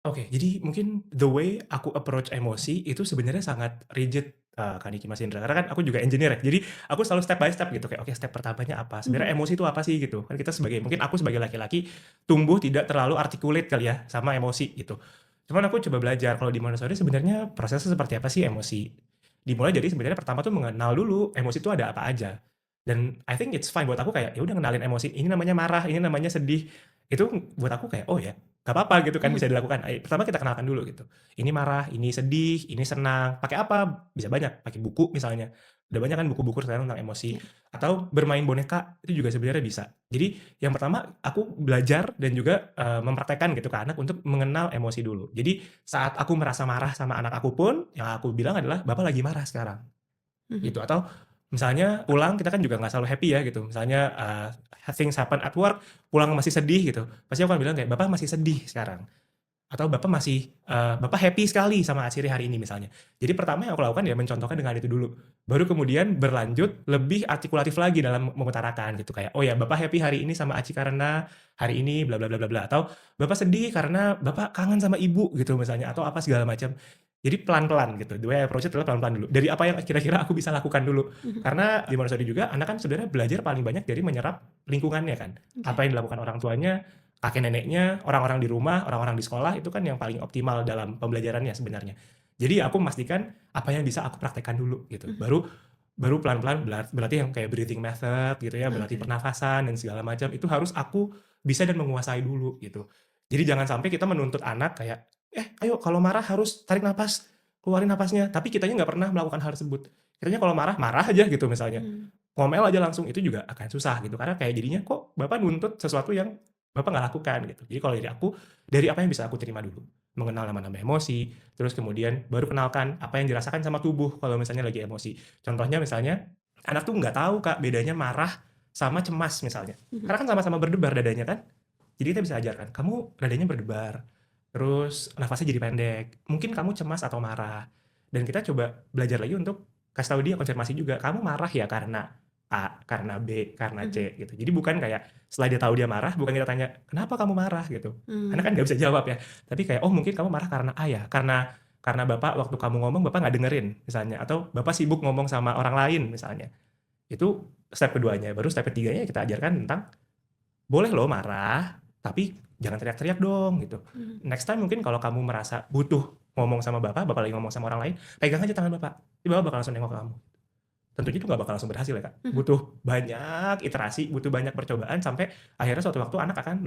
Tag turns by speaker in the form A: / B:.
A: Oke, jadi mungkin the way aku approach emosi itu sebenarnya sangat rigid, Kak Niki, Mas Indra, karena kan aku juga engineer ya. Jadi aku selalu step by step gitu, kayak, oke step pertamanya apa? Sebenarnya
B: Mhm.
A: emosi itu apa sih gitu. Kan kita sebagai mungkin aku sebagai laki-laki tumbuh tidak terlalu articulate kali ya sama emosi gitu. Cuman aku coba belajar kalau di Montessori sebenarnya prosesnya seperti apa sih emosi. Dimulai dari sebenarnya pertama tuh mengenal dulu emosi itu ada apa aja. Dan I think it's fine buat aku kayak, ya udah kenalin emosi, ini namanya marah, ini namanya sedih. Itu buat aku kayak, oh ya gak apa-apa gitu kan,
B: Mhm.
A: bisa dilakukan. Pertama kita kenalkan dulu gitu. Ini marah, ini sedih, ini senang. Pakai apa? Bisa banyak, pakai buku misalnya. Udah banyak kan buku-buku sekarang tentang emosi.
B: Ya.
A: Atau bermain boneka, itu juga sebenarnya bisa. Jadi yang pertama aku belajar dan juga mempraktekkan gitu ke anak untuk mengenal emosi dulu. Jadi saat aku merasa marah sama anak aku pun, yang aku bilang adalah, "Bapak lagi marah sekarang."
B: Mhm.
A: Gitu. Atau misalnya pulang kita kan juga nggak selalu happy ya gitu. Misalnya things happen at work, pulang masih sedih gitu. Pasti aku akan bilang kayak, "Bapak masih sedih sekarang." Atau Bapak masih Bapak happy sekali sama hasilnya hari ini misalnya. Jadi pertama yang aku lakukan ya mencontohkan dengan itu dulu. Baru kemudian berlanjut lebih artikulatif lagi dalam mengutarakan gitu kayak, "Oh ya Bapak happy hari ini sama Aci karena hari ini bla bla bla bla bla." Atau Bapak sedih karena Bapak kangen sama Ibu gitu misalnya atau apa segala macam. Jadi pelan-pelan gitu. The way I approach it adalah pelan-pelan dulu. Dari apa yang kira-kira aku bisa lakukan dulu.
B: Mhm.
A: Karena di Montessori juga anak kan sebenarnya belajar paling banyak dari menyerap lingkungannya kan.
B: Oke.
A: Apa yang dilakukan orang tuanya, kakek neneknya, orang-orang di rumah, orang-orang di sekolah itu kan yang paling optimal dalam pembelajarannya sebenarnya. Jadi aku memastikan apa yang bisa aku praktekkan dulu gitu.
B: Mhm.
A: Baru baru pelan-pelan berarti yang kayak breathing method gitu ya, berarti
B: Oke.
A: pernafasan dan segala macam itu harus aku bisa dan menguasai dulu gitu. Jadi jangan sampai kita menuntut anak kayak, ayo kalau marah harus tarik napas, keluarin napasnya." Tapi kitanya nggak pernah melakukan hal tersebut. Kitanya kalau marah, marah aja gitu misalnya.
B: Mmm.
A: Ngomel aja langsung, itu juga akan susah gitu. Karena kayak jadinya kok Bapak nuntut sesuatu yang Bapak nggak lakukan gitu. Jadi kalau dari aku, dari apa yang bisa aku terima dulu. Mengenal nama-nama emosi, terus kemudian baru kenalkan apa yang dirasakan sama tubuh kalau misalnya lagi emosi. Contohnya misalnya, anak tuh nggak tahu Kak bedanya marah sama cemas misalnya.
B: Mhm.
A: Karena kan sama-sama berdebar dadanya kan. Jadi kita bisa ajarkan, "Kamu dadanya berdebar, terus nafasnya jadi pendek, mungkin kamu cemas atau marah." Dan kita coba belajar lagi untuk kasih tahu dia konfirmasi juga, "Kamu marah ya karena A, karena B, karena
B: Mhm.
A: C," gitu. Jadi bukan kayak setelah dia tahu dia marah, bukan kita tanya, "Kenapa kamu marah?" gitu. Karena
B: Mmm.
A: kan nggak bisa jawab ya. Tapi kayak, "Oh mungkin kamu marah karena A ya, karena Bapak waktu kamu ngomong Bapak nggak dengerin," misalnya, atau Bapak sibuk ngomong sama orang lain misalnya. Itu step keduanya. Baru step ketiganya kita ajarkan tentang, "Boleh loh marah, tapi jangan teriak-teriak dong," gitu.
B: Mhm.
A: "Next time mungkin kalau kamu merasa butuh ngomong sama Bapak, Bapak lagi ngomong sama orang lain, pegang aja tangan Bapak, nanti Bapak bakal langsung nengok ke kamu." Tentunya itu nggak bakal langsung berhasil ya, Kak.
B: Mhm.
A: Butuh banyak iterasi, butuh banyak percobaan sampai akhirnya suatu waktu anak akan